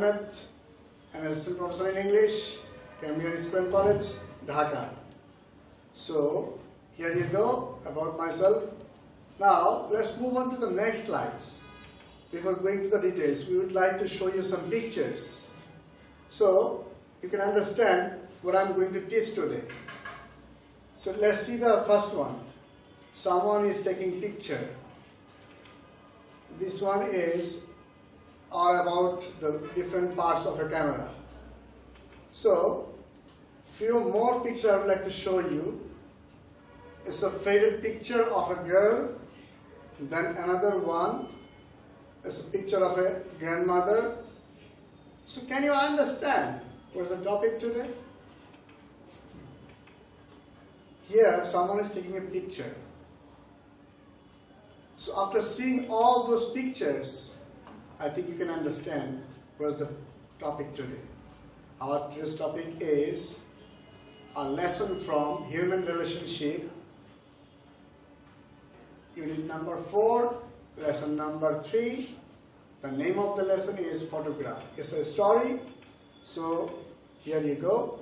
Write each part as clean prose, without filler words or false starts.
Ahmed, an assistant professor in English, Cambridge School College, Dhaka. So here you go about myself. Now let's move on to the next slides. Before going to the details, we would like to show you some pictures so you can understand what I'm going to teach today. So let's see the first one. Someone is taking picture. This one is all about the different parts of a camera. So few more pictures I would like to show you. It's a faded picture of a girl. Then another one is a picture of a grandmother. So can you understand what's the topic today? Here someone is taking a picture. So after seeing all those pictures, I think you can understand what's the topic today. Our today's topic is a lesson from human relationship. Unit number 4, lesson number 3. The name of the lesson is photograph. It's a story. So here you go.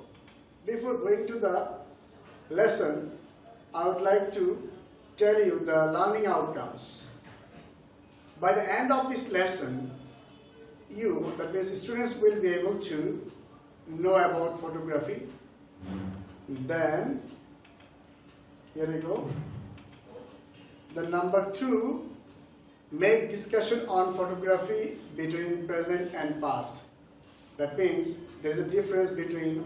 Before going to the lesson, I would like to tell you the learning outcomes. By the end of this lesson, that means students will be able to know about photography. Then, here we go. The number 2, make discussion on photography between present and past. That means there is a difference in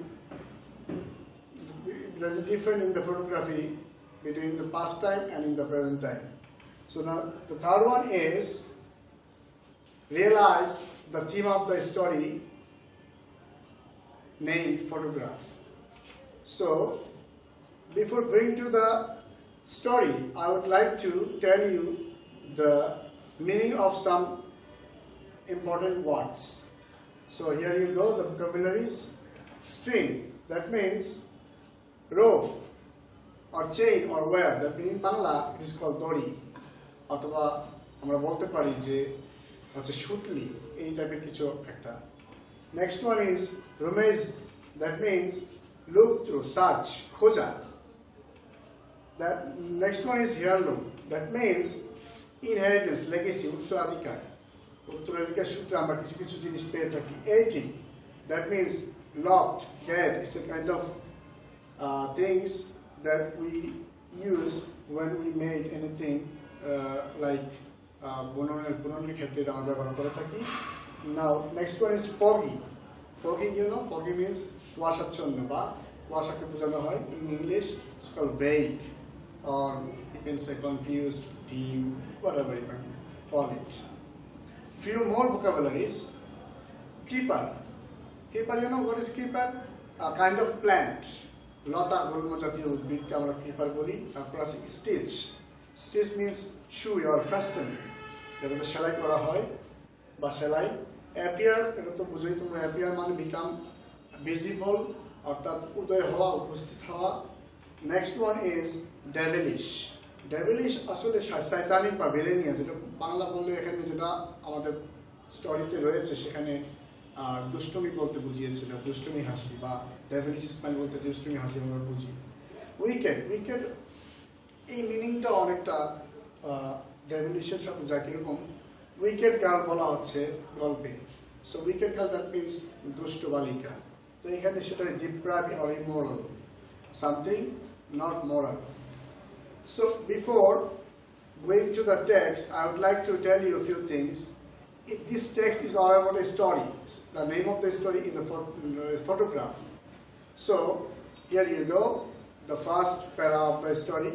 the photography between the past time and in the present time. So now the third one is realize the theme of the story named photograph. So before going to the story, I would like to tell you the meaning of some important words. So here you go, the vocabularies. String, that means rope or chain or wire, that means in Bangla it is called dori. অথবা আমরা বলতে পারি যে হচ্ছে সুতলি, এই টাইপের কিছু একটা. Next one is rummage, that means look through, search, খোঁজা. That next one is heirloom, that means inheritance, legacy, উত্তরাধিকার. উত্তরাধিকার সূত্রে আমরা কিছু কিছু জিনিস পেয়ে থাকি. Antique, that means loft, gad, it's a kind of things that we use when we made anything like বুননের ক্ষেত্রে আমরা ব্যবহার করে থাকি. Now next one is foggy. Foggy, you know, foggy means কুয়াশাচ্ছন্ন বা কুয়াশাকে বোঝানো হয়. In English it's called vague, or you can say confused, dim, whatever you can call it. Few more vocabularies. Creeper. Creeper, you know what is creeper? A kind of plant. লতা গুল্ম জাতীয় উদ্ভিদকে আমরা creeper বলি. তারপর আছে stitch. Stitch means সুই or ফ্যাস্টেন, যেটাতে সেলাই করা হয় বা সেলাই. অ্যাপিয়ার, এটা তো বুঝোই তোমরা, অ্যাপিয়ার মানে বিকাম ভিজিবল, অর্থাৎ উদয় হওয়া, উপস্থিত হওয়া. Next one is devilish. Devilish আসলে শয়তানিক বা ভিলেনিয়াস, যেটা বাংলা বললে এখানে যেটা আমাদের স্টোরিতে রয়েছে সেখানে দুষ্টমি বলতে বুঝিয়েছিল, দুষ্টমি হাসি, বা ডেভিলিশ স্মাইল বলতে দুষ্টমি হাসি আমরা বুঝি. উইকেড, উইকেড এই মিনিংটা অনেকটা ডেভিলিশের সাথে যায়. কিরকম? উইকেড গার্ল বলা হচ্ছে গল্পে. So wicked girl, that means দুষ্ট বালিকা. তো এখানে সেটা deprive or immoral, something not moral. So before going to the text, I would like to tell you a few things. This text is all about a story. The name of the story is a photograph. So here you go, the first para of the story.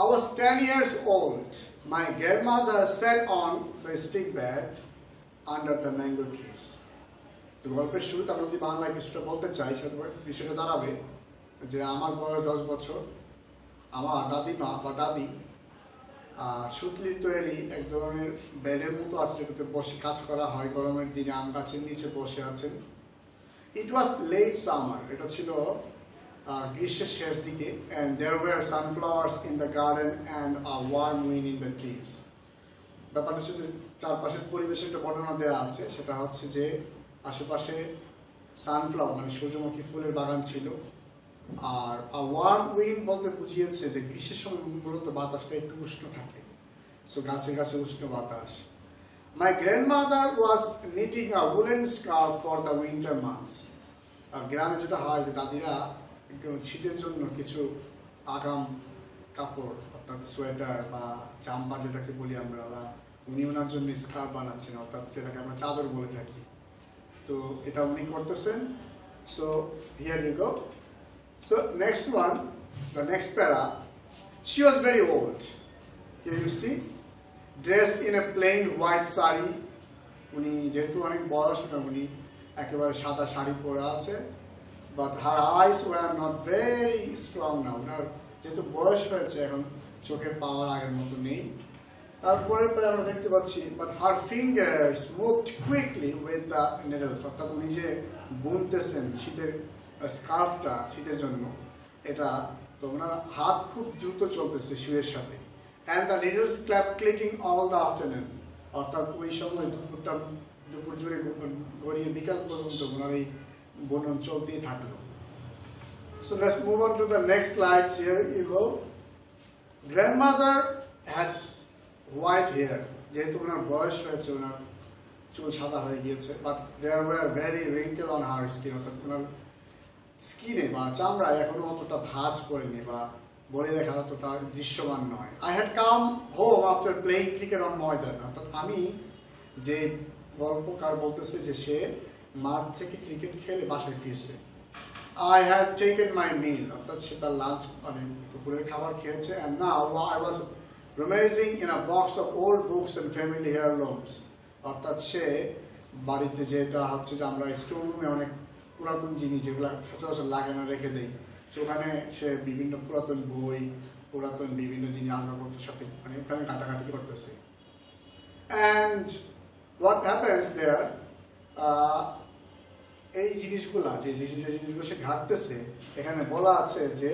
I was 10 years old. My grandmother sat on the stick bed under the mango trees. তো গল্পের শুরুতে আমরা যদি বাংলায় কিছুটা বলতে চাই, সেটা বিষয়টা দাঁড়াবে যে আমার বয়স 10 বছর, আমার দাদিমা বা দাদি সুতলির তৈরি এক ধরনের বেডের মতো আছে, যেটাতে বসে কাজ করা হয় গরমের দিনে, আম গাছের নিচে বসে আছেন. ইট ওয়াজ লেট সামার, এটা ছিল গ্রীষ্মের শেষ দিকে. and there were sunflowers in the garden and a warm wind in the trees. ব্যাপারটা শুধু চারপাশের পরিবেশের একটা বর্ণনা দেওয়া আছে, সেটা হচ্ছে যে আশেপাশে সানফ্লাওয়ার মানে সূর্যমুখী ফুলের বাগান ছিল। আর ওয়ার্ম উইন্ড বলতে বুঝিয়েছে যে গ্রীষ্মের সময় মূলত বাতাসটা একটু উষ্ণ থাকে, সো গাছে গাছে উষ্ণ বাতাস। My grandmother was knitting a woolen scarf for the winter months. গ্রামে যেটা হয় যে দাদিরা শীতের জন্য কিছু আগাম কাপড় অর্থাৎ সোয়েটার বা জাম্পার যেটাকে বলি আমরা, বা উনি ওনার জন্য স্কার্ফ বানাচ্ছেন অর্থাৎ যেটাকে আমরা চাদর বলে থাকি, তো এটা উনি করতেছেন। So here you go. So next one, the next para, she was very old. Here you see, dressed in a plain white sari. উনি যেহেতু অনেক বয়স না, উনি একেবারে সাদা শাড়ি পরা আছে, but her eyes were not very strong না। ওনার যেহেতু বয়স হয়েছে এখন চোখের পাওয়ার আগের মতো নেই। তারপরে আমরা দেখতে পাচ্ছি, but her fingers moved quickly with the needles, অর্থাৎ উনি যে বুনতেছেন শীতের স্কার্ফটা শীতের জন্য, এটা তো ওনার হাত খুব দ্রুত চলতেছে শুয়ের সাথে। And the needles clap clicking all the afternoon, অর্থাৎ ওই সময় দুপুর জুড়ে গড়িয়ে বিকাল পর্যন্ত ওনার এই বুনন চলতেই থাকলো। So let's move on to the next slides. Here you go. Grandmother had white hair. যেহেতু ওনার বয়স হয়েছে, ওনার চুল সাদা হয়ে গিয়েছে, but there were very wrinkles on her skin, অর্থাৎ ওনার স্কিনে বা চামড়ায় এখনো অতটা ভাঁজ পড়েনি বা বলে দেখা অতটা দৃশ্যমান নয়। I had come home after playing cricket on ময়দান, অর্থাৎ আমি যে গল্পকার বলতেছে যে সে মাঠ থেকে ক্রিকেট খেলে বাসায় ফিরছে। I had taken my meal, অর্থাৎ সে তার লাঞ্চ মানে দুপুরের খাবার খেয়েছে। And now I was rummaging in a box of old books and family heirlooms, অর্থাৎ সে বাড়িতে যেটা হচ্ছে যে আমরা স্টোর রুমে অনেক পুরাতন জিনিস যেগুলো সচরাচর লাগে না রেখে দেই, ওখানে সে বিভিন্ন পুরাতন বই, পুরাতন বিভিন্ন জিনিস আসবাবপত্রের সাথে মানে ওখানে ঘাটাঘাটি করতেছে। And what happens there, এই জিনিসগুলা যে জিনিসগুলো সে ঘাটতেছে, এখানে বলা আছে যে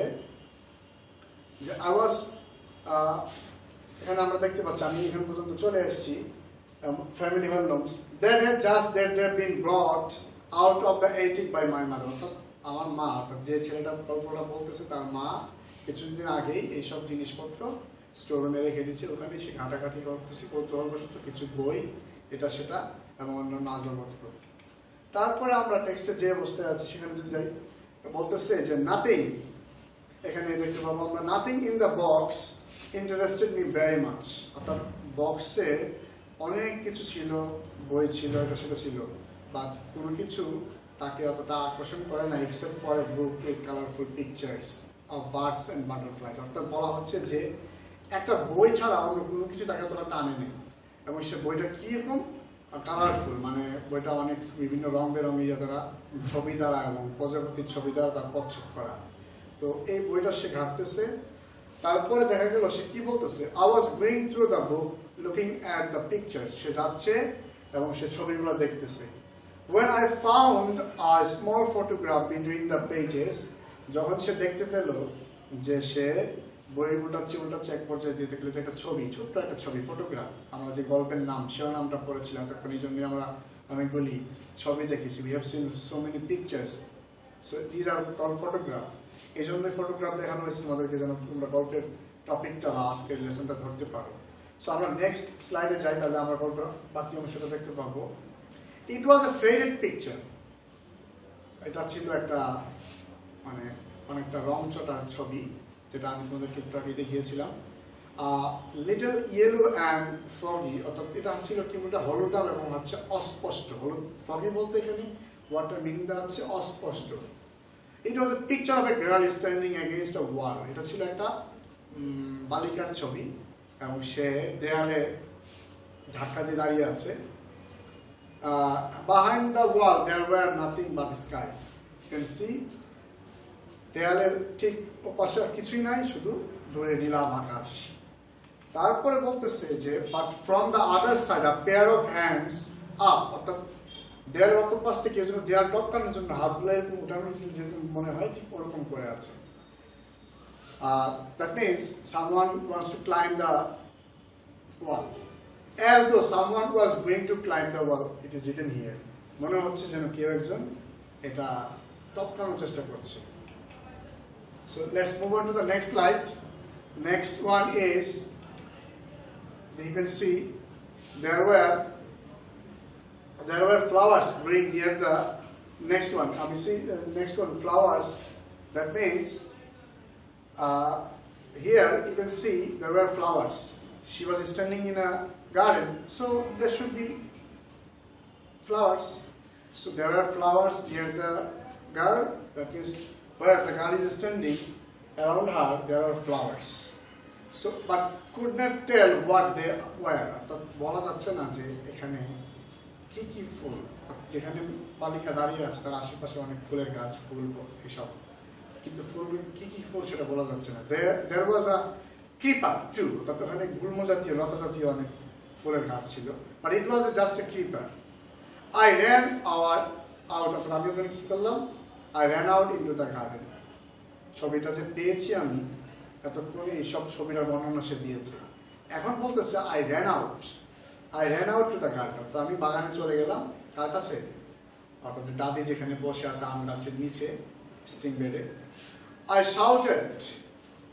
I was, এখানে আমরা দেখতে পাচ্ছি, আমি এখান পর্যন্ত চলে এসেছি, family হেirlooms that had just been brought out of the attic by my mother, অর্থাৎ আমার মা, অর্থাৎ যে ছেলেটা গল্পটা বলতেছে তার মা কিছুদিন আগেই এইসব জিনিসপত্র স্টোর রুমে রেখে দিয়েছে, ওখানে সে ঘাটাঘাটি করতেছে কৌতূহলবশত কিছু বই এটা সেটা এবং অন্যান্য আসবাবপত্র। তারপরে আমরা টেক্সটে যে অবস্থায় আছি সেখানে যদি যাই, বলতেছে যে নাথিং, এখানে দেখতে পাবো আমরা nothing in the box interested me very much, অর্থাৎ বক্সে অনেক কিছু ছিল, বই ছিল, এটা সেটা ছিল, বাট কোনো কিছু তাকে অতটা আকর্ষণ করে না except for a book with colourful pictures of birds and butterflies, অর্থাৎ বলা হচ্ছে যে একটা বই ছাড়া অন্য কোনো কিছু তাকে অতটা টানে নেই। এবং সে বইটা কীরকম কালারফুল, মানে বইটা অনেক বিভিন্ন রং বেরঙের দ্বারা ছবি দ্বারা এবং প্রজাপতির ছবি দ্বারা তার প্রচ্ছদ করা, তো এই বইটা সে ঘাটতেছে। তারপরে দেখা গেল সে কি বলতেছে, I was going through the book looking at the pictures, সে যাচ্ছে এবং সে ছবিগুলো দেখতেছে। When I found a small photograph between the pages, যখন সে দেখতে পেল যে সে বই উল্টাচ্ছে এক পর্যায়ে দিয়ে দেখলো যে একটা ছবি, ছোট্ট একটা ছবি, ফটোগ্রাফ, আমরা যে গল্পের নাম সেও নামটা পড়েছিলাম তখন, এই জন্যই আমরা অনেকগুলি ছবি দেখেছি, we have seen so many pictures, so these are called photograph, এই জন্যই ফটোগ্রাফ দেখানো হয়েছে তোমাদেরকে যেন তোমরা গল্পের টপিকটা বা আজকের লেসনটা ধরতে পারো। সো আমরা নেক্সট স্লাইডে যাই, তাহলে আমরা গল্পের বাকি অংশটা দেখতে পাবো। It was a faded picture, এটা ছিল একটা মানে অনেকটা রংচটা ছবি, যেটা আমি তোমাদেরকে একটু আগে দেখিয়েছিলাম। লিটল ইয়েলো অ্যান্ড ফগি, অর্থাৎ এটা ছিল কি বলতে হলুদাভ এবং হচ্ছে অস্পষ্ট। হলুদ ফগি বলতে এখানে ওয়াটার মিনিং দাঁড়াচ্ছে অস্পষ্ট। It was a picture of a girl standing against a wall, এটা ছিল একটা বালিকার ছবি এবং সে দেয়ালে ধাক্কা দিয়ে দাঁড়িয়ে আছে। Behind the wall there were nothing but sky, you can see, দেয়ালের ঠিক ওপাশে কিছুই নাই, শুধু দূরে নীলাভ আকাশ। তারপরে বলতেছে যে but from the other side a pair of hands up, অর্থাৎ দেয়ালের অপর পাশ থেকে দেয়াল টপকানোর জন্য হাতগুলো এরকম উঠানোর যেরকম মনে হয় ঠিক ওরকম করে আছে। That means someone wants to climb the wall, as though someone was going to climb the wall, it is written here. মনে হচ্ছে যেন কেউ একজন এটা টপকানোর চেষ্টা করছে। So let's move on to the next slide. Next one is, you can see there were flowers growing near the next one. Can you see next one, flowers? That means here you can see there were flowers. She was standing in a garden, so there should be flowers. So there are flowers near the girl. That means where the girl is standing, around her there are flowers. So but could not tell what they were. অর্থাৎ বলা যাচ্ছে না যে এখানে কি কি ফুল, যেখানে বালিকা দাঁড়িয়ে আছে তার আশেপাশে অনেক ফুলের গাছ, ফুল এসব, কিন্তু ফুলগুলো কি কি ফুল সেটা বলা যাচ্ছে না। There was a creeper too, অর্থাৎ ওখানে গুল্ম জাতীয়, লতা জাতীয় অনেক ফুলের গাছ ছিল, but it was just a creeper. I ran out, অর্থাৎ আমি ওখানে কি করলাম, I ran out into the garden. ছবিটা যে পেয়েছি আমি এতক্ষণে এইসব ছবিটার বর্ণনা সে দিয়েছে। এখন বলতেছে I ran out to the garden, তো আমি বাগানে চলে গেলাম কার কাছে, অর্থাৎ দাদি যেখানে বসে আছে আম গাছের নিচে স্প্রিং বেডে। I shouted,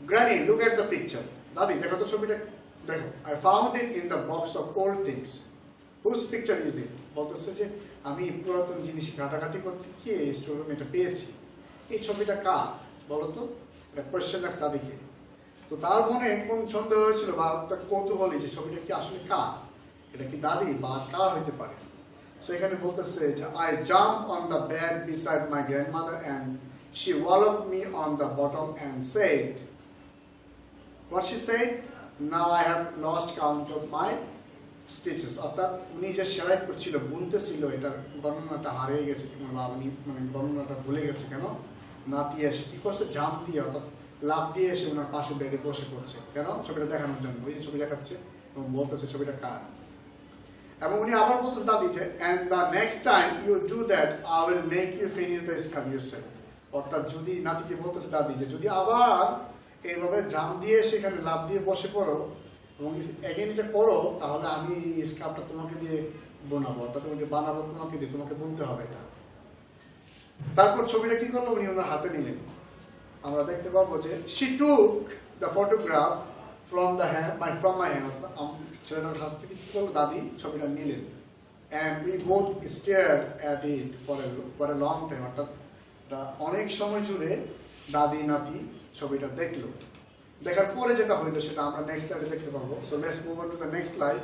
Granny, look at the picture. দাদি দেখো তো ছবিটা দেখো। I found it in the box of old things. Whose picture is it? বলতেছে যে আমি পুরাতন জিনিস ঘাটাঘাটি করতে গিয়ে এই স্টোররুমে এটা পেয়েছি, এই ছবিটা কার বলো তো, এটা কোয়েশ্চেন রাখছে দাদিকে। তো তার মনে কোন সন্দেহ হয়েছিল বা তার কৌতূহলী যে ছবিটা কি আসলে কার, এটা কি দাদি বা কার হইতে পারে। সো এখানে বলতেছে যে I jumped on the bed beside my grandmother and she walloped me on the bottom and said, what she said, now I have lost count of my stitches. অর্থাৎ উনি যে সেলাই করছিল, বুনতেছিল, এটার গণনাটা হারিয়ে গেছে কিংবা উনি মানে গণনাটা ভুলে গেছে কেন, নাতি এসে কি করছে, জাম্প দিয়ে অর্থাৎ লাফ দিয়ে এসে ওনার পাশে বেডে বসে পড়ছে, কেন ছবিটা দেখানোর জন্য। ওই যে ছবি দেখাচ্ছে এবং বলতেছে ছবিটা কার, এবং উনি আবার বলতেছে দাদি যে and the next time you do that I will make you finish the scarf yourself. অর্থাৎ যদি নাতিকে বলতেছে দাদি যে যদি আবার এইভাবে জাম দিয়ে সেখানে লাফ দিয়ে বসে পড়ো এবং এগেন এটা করো, তাহলে আমি স্কার্ফটা তোমাকে দিয়ে বোনাবো, অর্থাৎ তোমাকে বানাবো, তোমাকে দিয়ে তোমাকে বুনতে হবে এটা। তারপর ছবিটা কি করলো, উনি ওনার হাতে নিলেন। আমরা দেখতে পাবো যে she took the photograph from my hand. ছেলেটার কাছ থেকে কি করলো, দাদি ছবিটা নিলেন। and we both stared at it for a long time. অর্থাৎ অনেক সময় জুড়ে দাদি নাতি ছবিটা দেখলো। দেখার পরে যেটা হইলো সেটা আমরা নেক্সট স্লাইডে দেখতে পাবো। So let's move on to the next slide.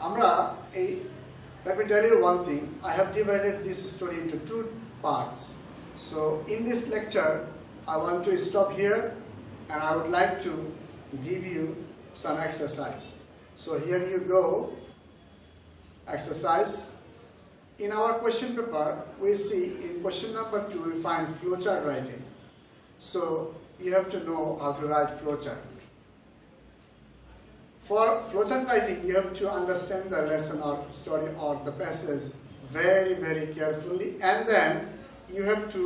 আমরা এই let me tell you one thing. I have divided this story into two parts. So in this lecture I want to stop here and I would like to give you some exercise. So here you go. Exercise. In our question paper, we see in question number 2 we find flowchart writing. So you have to know how to write flowchart. For flowchart writing, you have to understand the lesson or story or the passage very, very carefully, and then you have to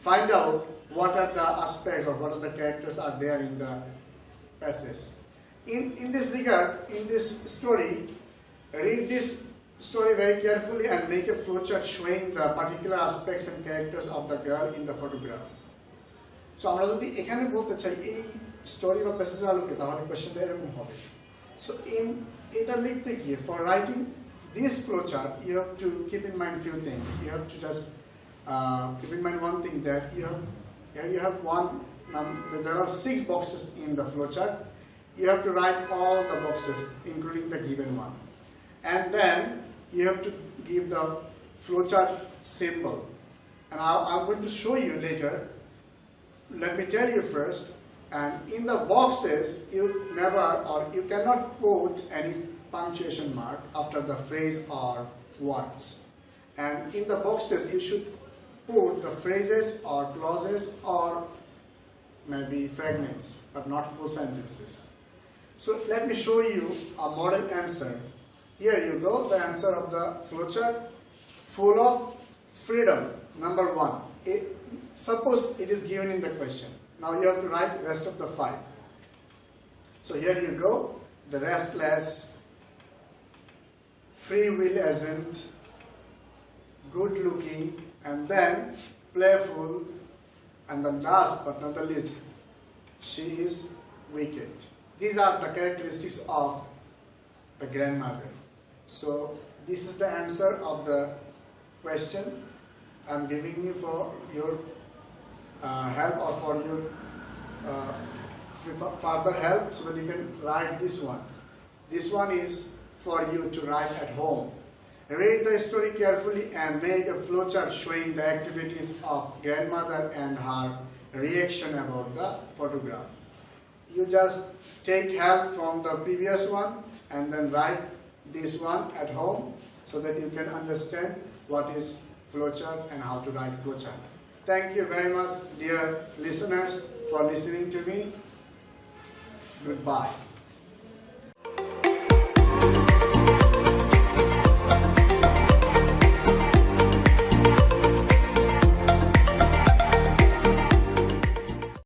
find out what are the aspects or what are the characters are there in the passage. In this regard, in this story, read this story very carefully and make a flowchart showing the particular aspects and characters of the girl in the photograph. So আমরা যদি এখানে বলতে চাই এই story বা passage আলোকে, তাহলে কোশ্চেনটা এরকম হবে। So in এটা লিখতে গিয়ে for writing this flowchart you have to keep in mind few things. You have to just keep in mind one thing, that you have there are 6 boxes in the flowchart. You have to write all the boxes including the given one, and then you have to give the flowchart symbol, and I'm going to show you later. Let me tell you first. And in the boxes you never or you cannot put any punctuation mark after the phrase or words, and in the boxes you should put the phrases or clauses or maybe fragments, but not full sentences. So let me show you a model answer. Here you go, the answer of the flowchart. Full of freedom, number 1. Suppose it is given in the question. Now you have to write the rest of the 5. So here you go, the restless, free will agent, good looking, and then playful, and then last but not the least, she is wicked. These are the characteristics of the grandmother. So this is the answer of the question I am giving you for your help, or for your further help, so that you can write this one. This one is for you to write at home. Read the story carefully and make a flowchart showing the activities of grandmother and her reaction about the photograph. You just take help from the previous one and then write this one at home, so that you can understand what is flowchart and how to write flowchart. Thank you very much, dear listeners, for listening to me. Goodbye.